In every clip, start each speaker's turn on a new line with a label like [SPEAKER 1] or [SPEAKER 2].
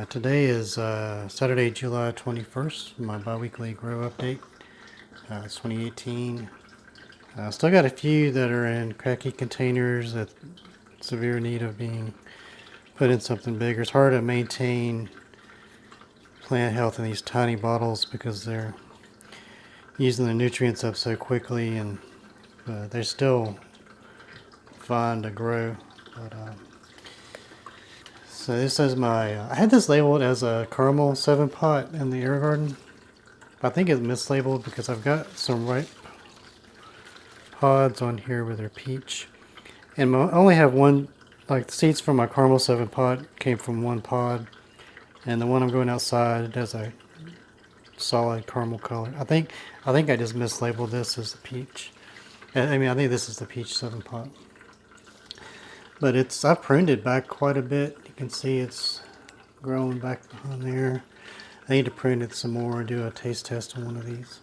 [SPEAKER 1] Today is Saturday, July 21st, my bi-weekly grow update. It's 2018. Still got a few that are in cracky containers that severe need of being put in something bigger. It's hard to maintain plant health in these tiny bottles because they're using the nutrients up so quickly, and they're still fun to grow. But so this is my, I had this labeled as a caramel 7 pot in the air garden. I think it's mislabeled because I've got some ripe pods on here with their peach. And I only have one, like the seeds from my caramel 7 pod came from one pod. And the one I'm going outside has a solid caramel color. I think I just mislabeled this as the peach. I think this is the peach 7 pot. But I've pruned it back quite a bit. You can see it's growing back on there. I need to prune it some more and do a taste test on one of these.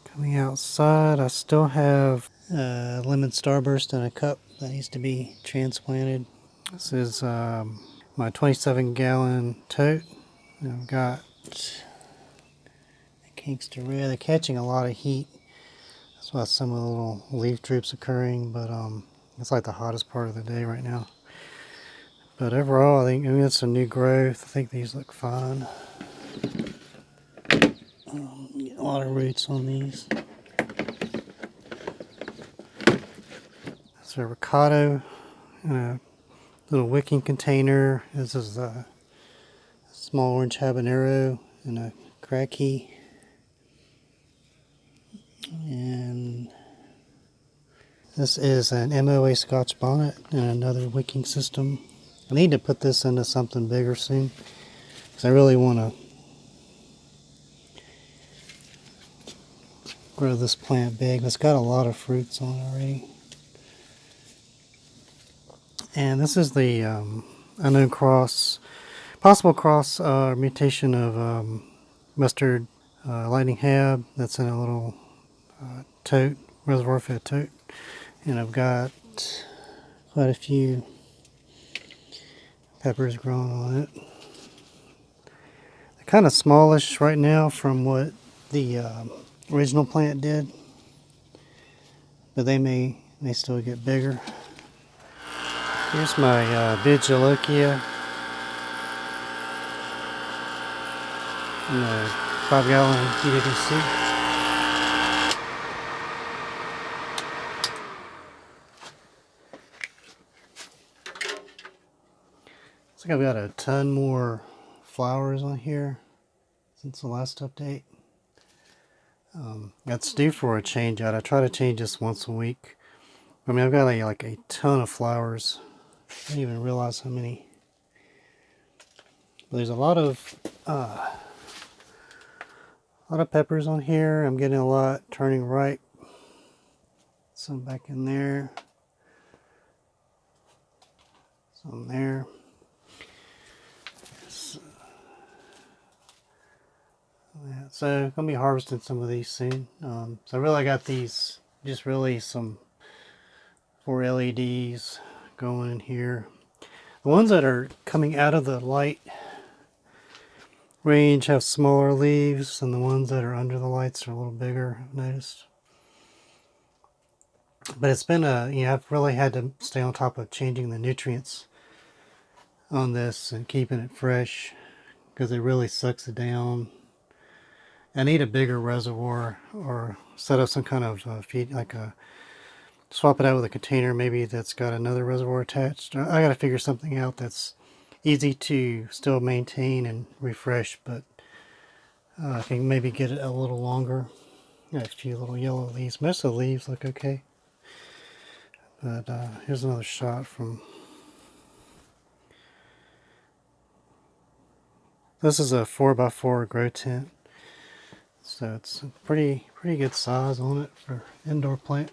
[SPEAKER 1] Coming outside, I still have lemon starburst in a cup that needs to be transplanted. This is my 27-gallon tote. And I've got the Kingston Red. They're catching a lot of heat. That's why some of the little leaf droops occurring, but it's like the hottest part of the day right now. But overall, I mean, it's some new growth. I think these look fine. Get a lot of roots on these. It's a ricotta in a little wicking container. This is a small orange habanero in a cracky. And this is an MOA Scotch Bonnet and another wicking system. I need to put this into something bigger soon because I really want to grow this plant big. It's got a lot of fruits on it already. And this is the unknown cross, possible cross mutation of mustard lightning hab that's in a little tote, reservoir fed tote. And I've got quite a few peppers growing on it. They're kind of smallish right now from what the original plant did, but they may still get bigger. Here's my big Jolokia in the 5-gallon GWC. Looks like I've got a ton more flowers on here since the last update. That's due for a change out. I try to change this once a week. I mean, I've got like a ton of flowers. I didn't even realize how many. But there's a lot of peppers on here. I'm getting a lot turning ripe. Some back in there. Some there. So I'm going to be harvesting some of these soon. So I really got these, just really some 4 LEDs going in here. The ones that are coming out of the light range have smaller leaves, and the ones that are under the lights are a little bigger, I've noticed. But it's been I've really had to stay on top of changing the nutrients on this and keeping it fresh because it really sucks it down. I need a bigger reservoir or set up some kind of feed, swap it out with a container maybe that's got another reservoir attached. I got to figure something out that's easy to still maintain and refresh, but I can maybe get it a little longer. Got a few little yellow leaves. Most of the leaves look okay. But here's another shot from... This is a 4x4 grow tent. So it's a pretty good size on it for indoor plant.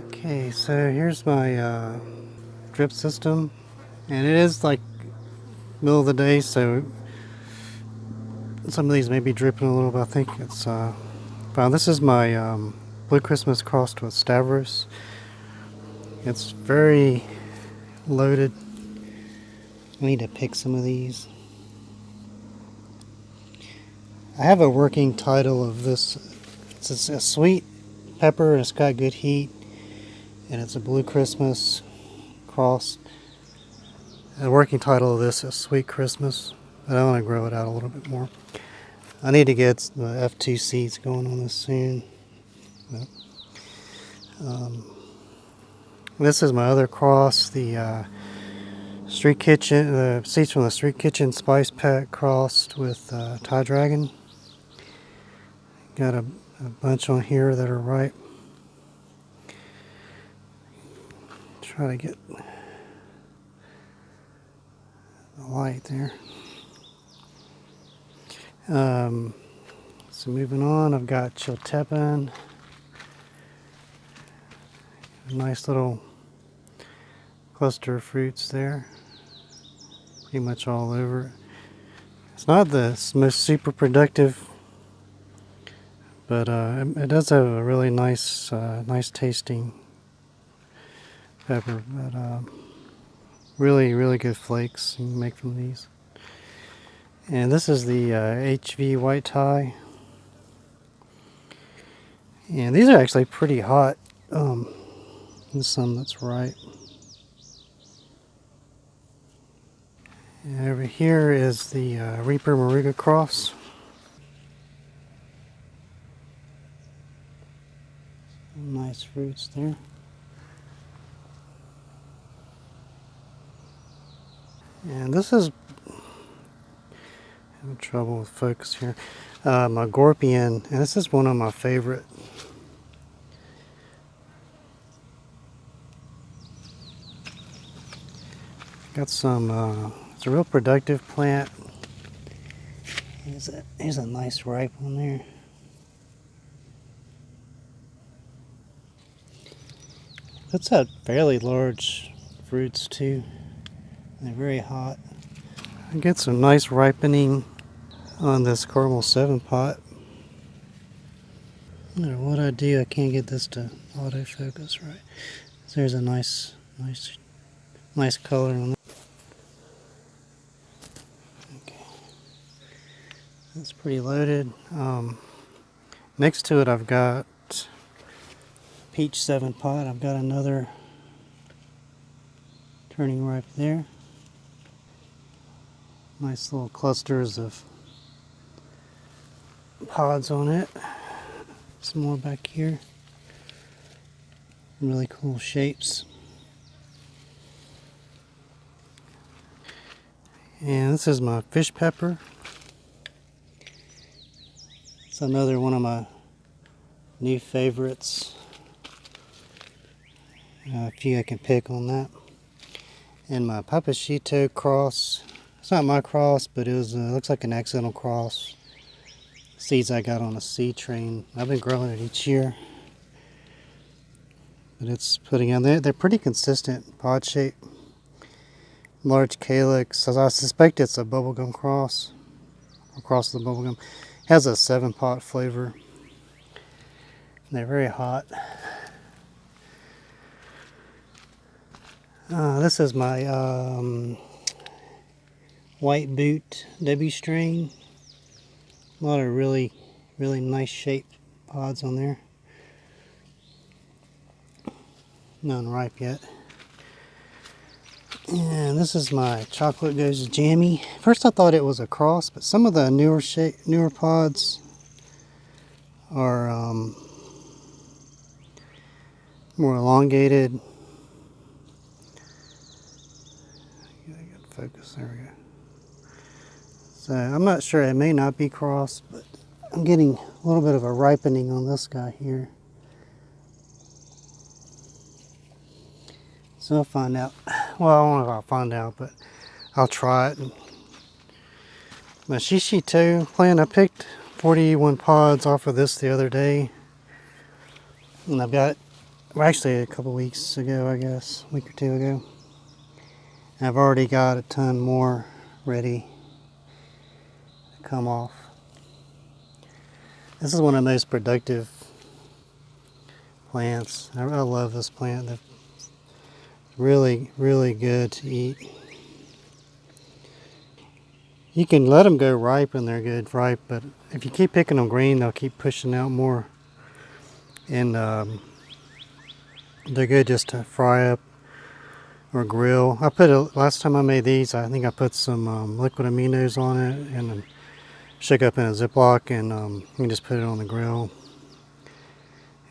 [SPEAKER 1] Okay, so here's my drip system, and it is like middle of the day, so some of these may be dripping a little bit. I think it's fine. This is my Blue Christmas crossed with Stavros. It's very loaded. I need to pick some of these. I have a working title of this. It's a sweet pepper and it's got good heat. And it's a Blue Christmas cross. The working title of this is Sweet Christmas. But I want to grow it out a little bit more. I need to get the F2 seeds going on this soon. But, this is my other cross, the Street Kitchen, the seeds from the Street Kitchen Spice Pack crossed with Thai Dragon. Got a bunch on here that are ripe. Try to get the light there. So moving on, I've got Chiltepin. A nice little cluster of fruits there. Pretty much all over. It's not the most super productive, but it does have a really nice, nice tasting pepper. But really, really good flakes you can make from these. And this is the HV White Thai. And these are actually pretty hot. There's some that's ripe. And over here is the Reaper Moruga cross. Nice fruits there. And this is, having trouble with focus here, my Ghor-Pion, and this is one of my favorite. Got some, it's a real productive plant. Here's a nice ripe one there. That's out fairly large fruits too. They're very hot. I get some nice ripening on this caramel 7 pot. No matter what I do, I can't get this to autofocus right. So there's a nice color on that. Okay. That's pretty loaded. Next to it, I've got peach 7 pot. I've got another turning ripe there. Nice little clusters of pods on it. Some more back here. Really cool shapes. And this is my fish pepper. It's another one of my new favorites. A few I can pick on that. And my Papachito cross. It's not my cross, but it was looks like an accidental cross. Seeds I got on a seed train. I've been growing it each year. But it's putting out, they're pretty consistent pod shape. Large calyx. I suspect it's a bubblegum cross. Across the bubblegum. Has a 7 pot flavor. They're very hot. This is my white boot Debbie strain. A lot of really nice shaped pods on there. None ripe yet. And this is my chocolate goes jammy. First I thought it was a cross, but some of the newer pods are more elongated. Focus, there we go. So I'm not sure, it may not be crossed, but I'm getting a little bit of a ripening on this guy here. So I'll find out. Well, I don't know if I'll find out, but I'll try it. My Shishito plant, I picked 41 pods off of this the other day. And I've got, well, actually a couple weeks ago, I guess, a week or two ago. And I've already got a ton more ready to come off. This is one of the most productive plants. I love this plant. They're really good to eat. You can let them go ripe and they're good ripe, but if you keep picking them green, they'll keep pushing out more. And they're good just to fry up or grill. Last time I made these, I think I put some liquid aminos on it and shook up in a Ziploc, and you just put it on the grill.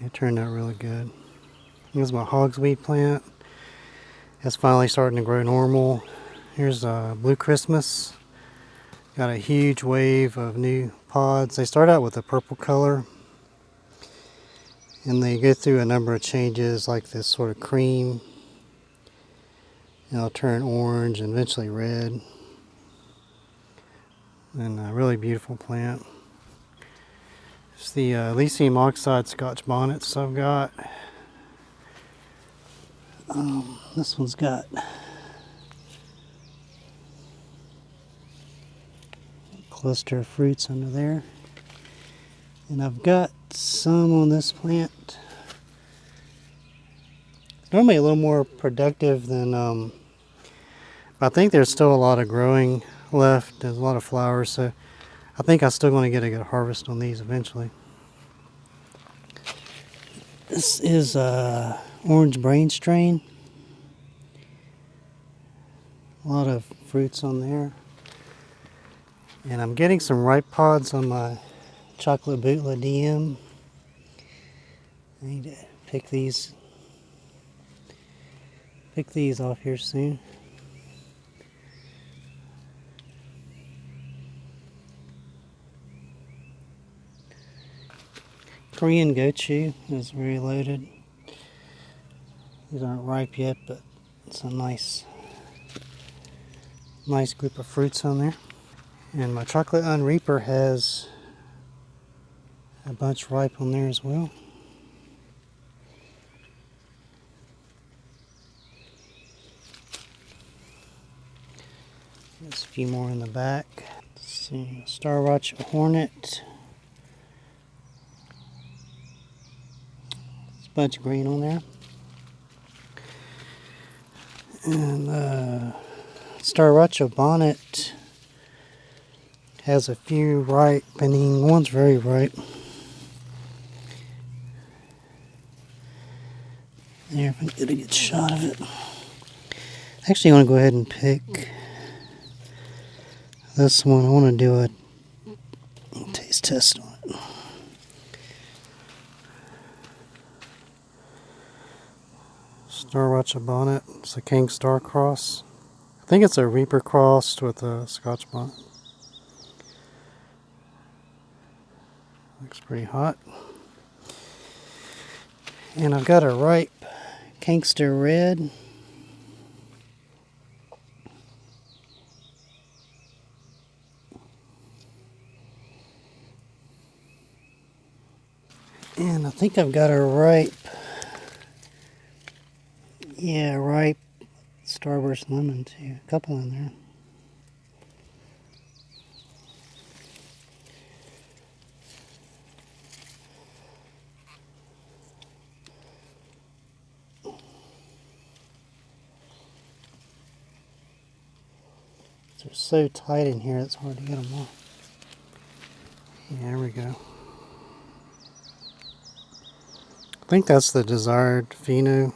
[SPEAKER 1] It turned out really good. Here's my Hogs Wheat plant. It's finally starting to grow normal. Here's Blue Christmas. Got a huge wave of new pods. They start out with a purple color, and they go through a number of changes like this sort of cream, and they'll turn orange and eventually red. And a really beautiful plant. It's the lithium oxide Scotch Bonnets I've got. This one's got a cluster of fruits under there. And I've got some on this plant. It's normally a little more productive than, I think there's still a lot of growing left. There's a lot of flowers, so I think I'm still going to get a good harvest on these eventually. This is orange brain strain. A lot of fruits on there. And I'm getting some ripe pods on my chocolate Bhut DM. I need to pick these off here soon. Korean gochu is very loaded. These aren't ripe yet, but it's a nice group of fruits on there. And my chocolate unreaper has a bunch ripe on there as well. There's a few more in the back. Let's see, Star Watch Hornet. There's a bunch of green on there. And Star Watch Bonnet has a few ripening. One's very ripe. There, if I can get a good shot of it. Actually, I want to go ahead and pick this one. I want to do a taste test on it. Star Watch Bonnet. It's a King Star cross. I think it's a Reaper crossed with a Scotch Bonnet. Looks pretty hot. And I've got a ripe Kingster Red. And I think I've got a ripe, ripe Starburst Lemon too. A couple in there. They're so tight in here, it's hard to get them off. Yeah, there we go. I think that's the desired pheno.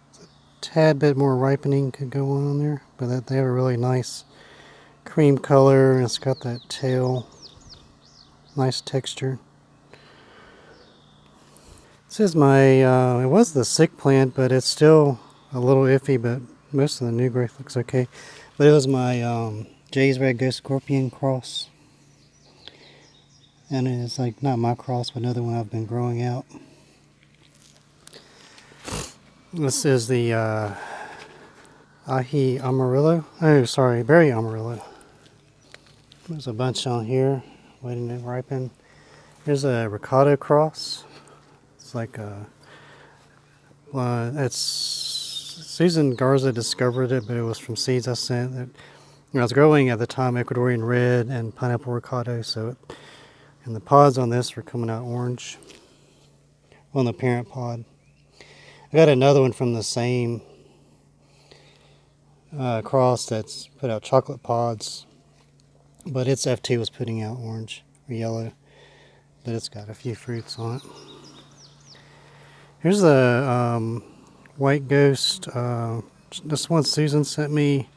[SPEAKER 1] It's a tad bit more ripening could go on there, but they have a really nice cream color, and it's got that tail, nice texture. This is my, it was the sick plant, but it's still a little iffy, but most of the new growth looks okay. But it was my Jay's Red Ghost Ghor-Pion cross. And it's like not my cross, but another one I've been growing out. This is the Ahi Amarillo. Oh, sorry, Berry Amarillo. There's a bunch on here waiting to ripen. Here's a Ricardo cross. It's like it's Susan Garza discovered it, but it was from seeds I sent. I was growing at the time Ecuadorian Red and Pineapple Ricardo, and the pods on this were coming out orange on the parent pod. I got another one from the same cross that's put out chocolate pods, but its F2 was putting out orange or yellow, but it's got a few fruits on it. Here's the white ghost. This one Susan sent me.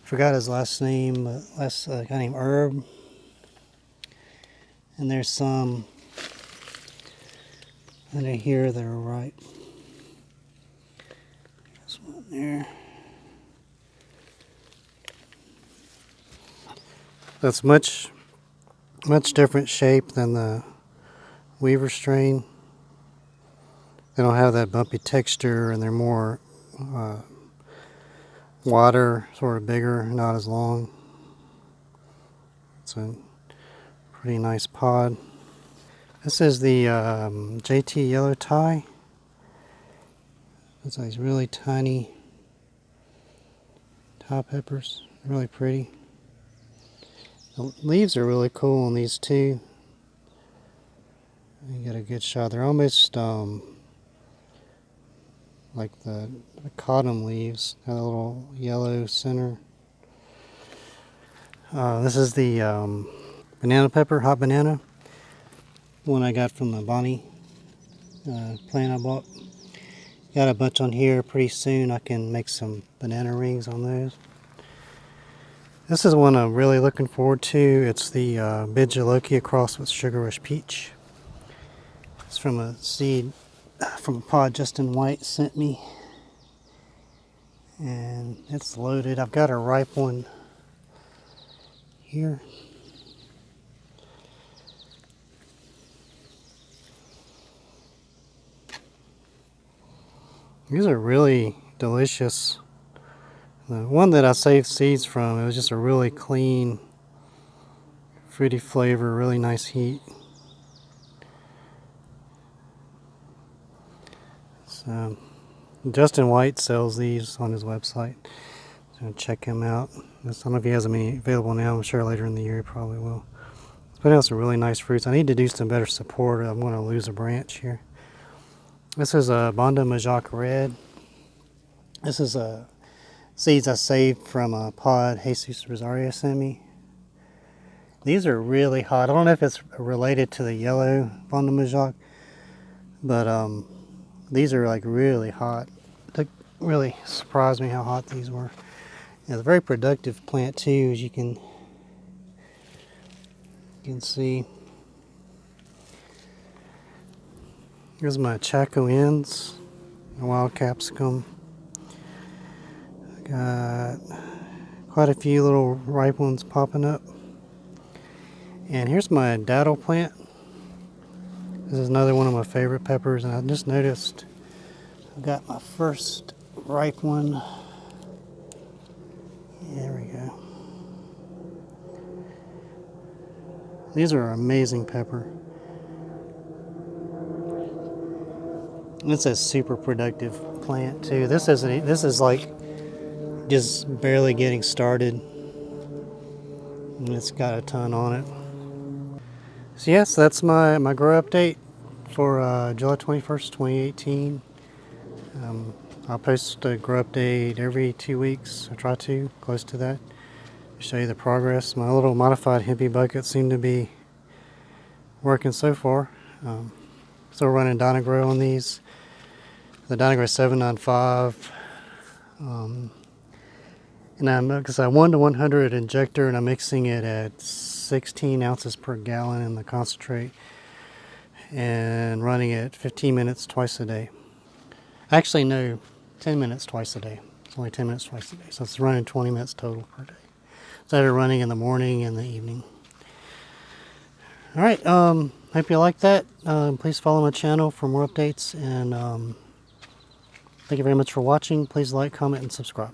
[SPEAKER 1] Forgot his last name. A guy named Herb. And there's some under here that are ripe. There's one there. That's much different shape than the Weaver strain. They don't have that bumpy texture, and they're more wider, sort of bigger, not as long. It's a pretty nice pod. This is the JT Yellow Tie. It's these really tiny tie peppers, really pretty. The leaves are really cool on these too. You get a good shot. They're almost like the cotton leaves, got a little yellow center. This is the banana pepper, hot banana, one I got from the Bonnie plant I bought. Got a bunch on here. Pretty soon I can make some banana rings on those. This is one I'm really looking forward to. It's the Jolokia cross with Sugar Rush Peach. It's from a seed from a pod Justin White sent me, and it's loaded. I've got a ripe one here. These are really delicious. The one that I saved seeds from, it was just a really clean, fruity flavor, really nice heat. So, Justin White sells these on his website, so check him out. I don't know if he has them any available now. I'm sure later in the year he probably will. He's putting out some really nice fruits. I need to do some better support. I'm going to lose a branch here. This is a Banda Majak Red. This is seeds I saved from a pod Jesus Rosario sent me. These are really hot. I don't know if it's related to the yellow Banda Majak, but these are like really hot. It really surprised me how hot these were. It's a very productive plant too, as you can see. Here's my Chaco ends, a wild capsicum. Got quite a few little ripe ones popping up. And here's my daddle plant. This is another one of my favorite peppers, and I just noticed I've got my first ripe one. There we go. These are amazing pepper. It's a super productive plant too. This is like just barely getting started, and it's got a ton on it. So yes, that's my grow update for July 21st, 2018. I'll post a grow update every 2 weeks. I try to, close to that, show you the progress. My little modified hippie bucket seemed to be working so far. Still running Dynagrow on these. The Dynagrow 795. And because I 1 to 100 injector, and I'm mixing it at 16 ounces per gallon in the concentrate, and running it 15 minutes twice a day. Actually, no, 10 minutes twice a day. It's only 10 minutes twice a day, so it's running 20 minutes total per day. So I'm running in the morning and the evening. All right, hope you like that. Please follow my channel for more updates, and thank you very much for watching. Please like, comment, and subscribe.